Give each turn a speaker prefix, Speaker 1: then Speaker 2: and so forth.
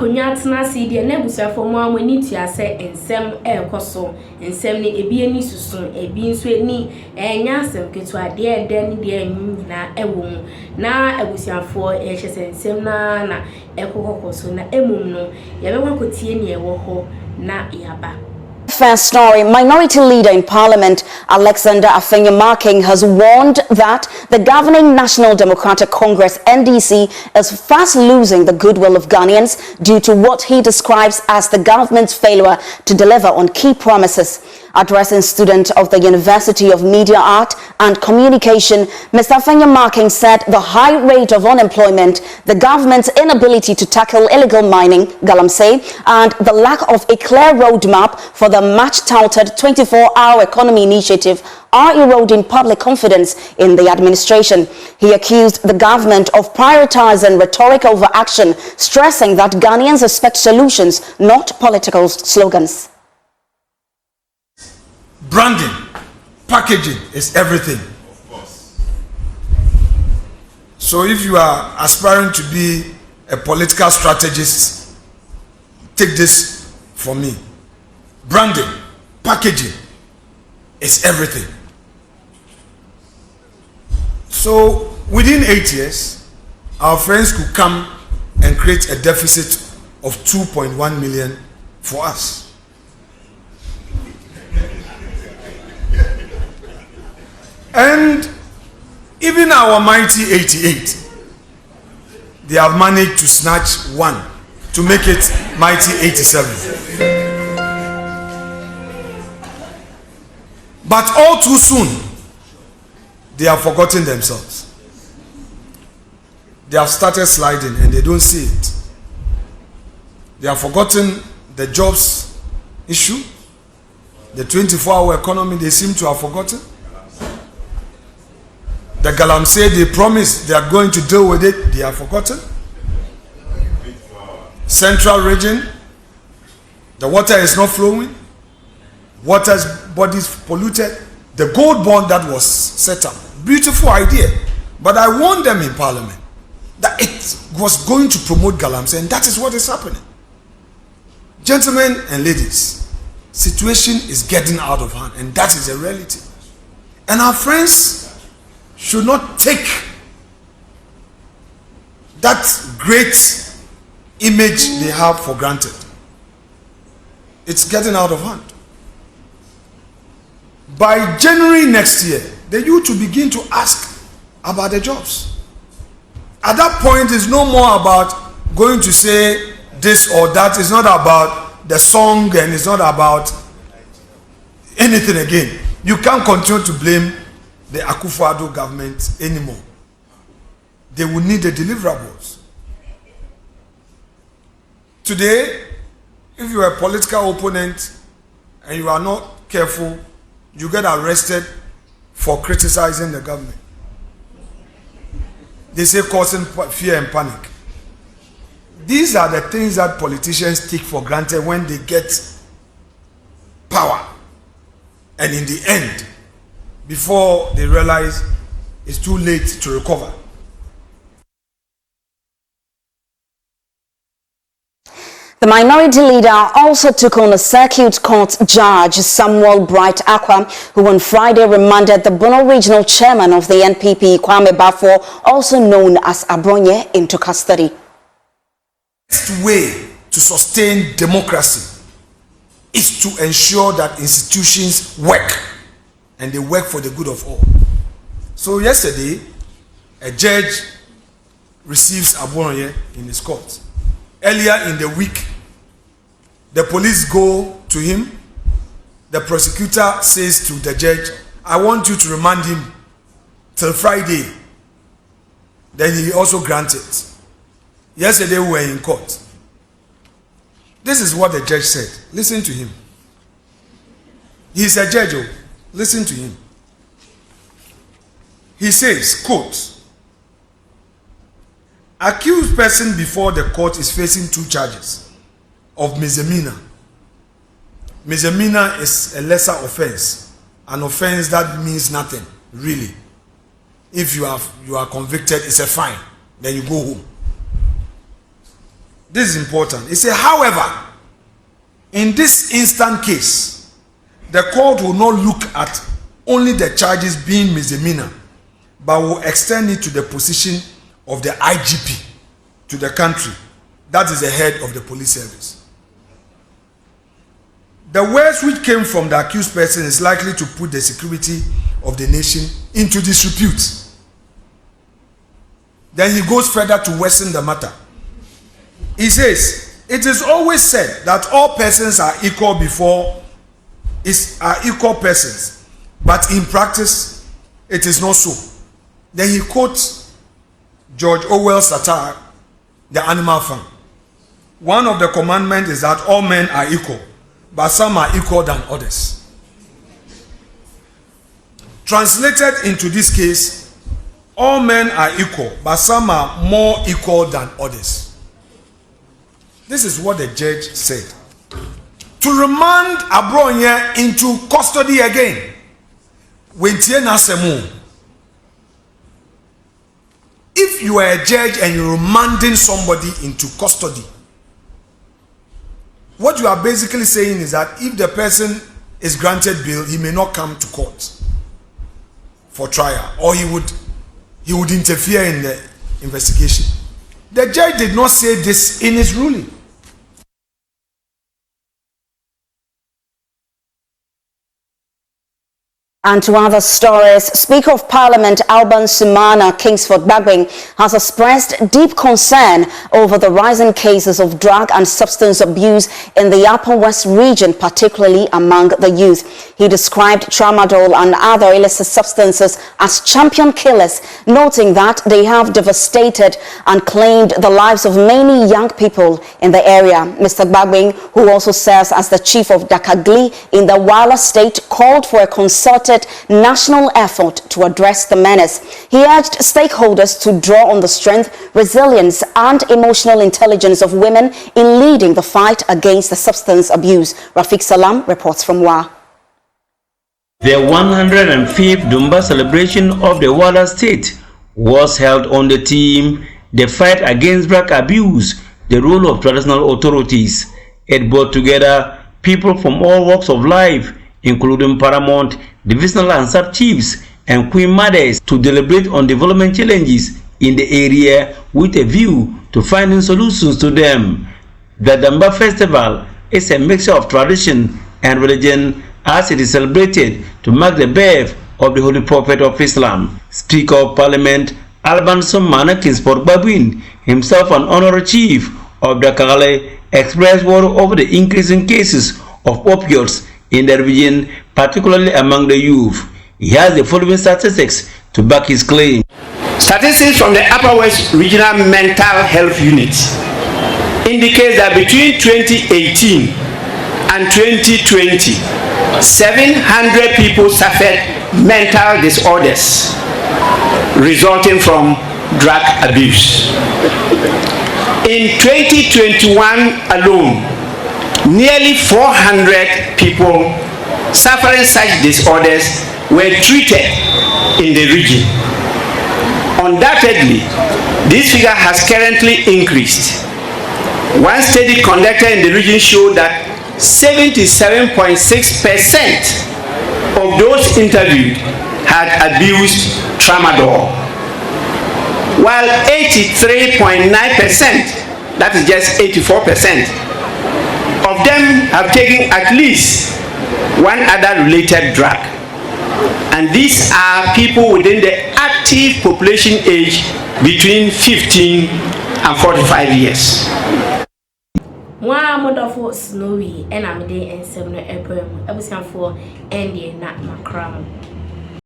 Speaker 1: akonya tena si de na busafo mo amani tia se ensem ekoso ensem ne ebi ani susun ebi nso ani enya asem ketu ade ede ne de anyu na ewo mu na abusafo ehye ensem na ekokokoso na emum no ye be wakotie ne ewo ho na yaba.
Speaker 2: First story, Minority Leader in Parliament Alexander Afenyo Makins has warned that the governing National Democratic Congress NDC is fast losing the goodwill of Ghanaians due to what he describes as the government's failure to deliver on key promises. Addressing students of the University of Media Art and Communication, Mr. Afenyo Makins said the high rate of unemployment, the government's inability to tackle illegal mining, galamsey, and the lack of a clear roadmap for the much-touted 24-hour economy initiative are eroding public confidence in the administration. He accused the government of prioritizing rhetoric over action, stressing that Ghanaians expect solutions, not political slogans.
Speaker 3: Branding, packaging is everything. Of course. So if you are aspiring to be a political strategist, take this from me. Branding, packaging is everything. So within 8 years, our friends could come and create a deficit of 2.1 million for us. And even our mighty 88, they have managed to snatch one to make it mighty 87. But all too soon, they have forgotten themselves. They have started sliding and they don't see it. They have forgotten the jobs issue, the 24-hour economy they seem to have forgotten. The galamsey they promised they are going to deal with it, they have forgotten. Central region, the water is not flowing, water's bodies polluted. The gold bond that was set up, beautiful idea, but I warned them in Parliament that it was going to promote galamsey, and that is what is happening. Gentlemen and ladies, situation is getting out of hand, and that is a reality. And our friends should not take that great image they have for granted. It's getting out of hand. By January next year, the youth will begin to ask about the jobs. At that point, it's no more about going to say this or that. It's not about the song and it's not about anything again. You can't continue to blame the Akufo-Addo government anymore. They will need the deliverables. Today, if you are a political opponent and you are not careful, you get arrested for criticizing the government. They say causing fear and panic. These are the things that politicians take for granted when they get power. And in the end, before they realize it's too late to recover.
Speaker 2: The minority leader also took on a circuit court judge, Samuel Bright Aqua, who on Friday remanded the Bono regional chairman of the NPP, Kwame Bafo, also known as Abronye, into custody.
Speaker 3: The best way to sustain democracy is to ensure that institutions work. And they work for the good of all. So yesterday, a judge receives Abronye in his court. Earlier in the week, the police go to him. The prosecutor says to the judge, I want you to remand him till Friday. Then he also granted. Yesterday we were in court. This is what the judge said. Listen to him. He's a judge. Listen to him. He says, quote, accused person before the court is facing 2 charges of misdemeanor. Misdemeanor is a lesser offense, an offense that means nothing, really. If you are convicted, it's a fine, then you go home. This is important. It says, however, in this instant case, the court will not look at only the charges being misdemeanor, but will extend it to the position of the IGP to the country. That is the head of the police service. The words which came from the accused person is likely to put the security of the nation into disrepute. Then he goes further to worsen the matter. He says, it is always said that all persons are equal equal persons, but in practice, it is not so. Then he quotes George Orwell's satire, The Animal Farm. One of the commandments is that all men are equal, but some are equal than others. Translated into this case, all men are equal, but some are more equal than others. This is what the judge said. To remand Abronya into custody again. If you are a judge and you're remanding somebody into custody, what you are basically saying is that if the person is granted bail, he may not come to court for trial, or he would interfere in the investigation. The judge did not say this in his ruling.
Speaker 2: And to other stories, Speaker of Parliament Alban Sumana Kingsford Bagbing has expressed deep concern over the rising cases of drug and substance abuse in the Upper West region, particularly among the youth. He described tramadol and other illicit substances as champion killers, noting that they have devastated and claimed the lives of many young people in the area. Mr. Bagbing, who also serves as the chief of Dakagli in the Wala state, called for a concerted national effort to address the menace. He urged stakeholders to draw on the strength, resilience and emotional intelligence of women in leading the fight against the substance abuse. Rafiq Salam reports from Wa.
Speaker 4: The 105th Dumba celebration of the Wala state was held on the theme, the fight against drug abuse, the role of traditional authorities. It brought together people from all walks of life, including paramount, divisional and sub-chiefs and queen mothers, to deliberate on development challenges in the area with a view to finding solutions to them. The Dumba festival is a mixture of tradition and religion as it is celebrated to mark the birth of the Holy Prophet of Islam. Speaker of Parliament Alban Sumana Kingsford Bagbing, himself an honorary chief of the Kagale, expressed worry over the increasing cases of opioids in the region, particularly among the youth. He has the following statistics to back his claim.
Speaker 5: Statistics from the Upper West Regional Mental Health Unit indicate that between 2018 and 2020, 700 people suffered mental disorders resulting from drug abuse. In 2021 alone, nearly 400 people suffering such disorders were treated in the region. Undoubtedly, this figure has currently increased. One study conducted in the region showed that 77.6% of those interviewed had abused tramadol, while 83.9%, that is just 84%, of them have taken at least one other related drug. And these are people within the active population age between 15 and 45 years.
Speaker 1: One wonderful snowy and I'm day and 7 April. I was for India, not Macram.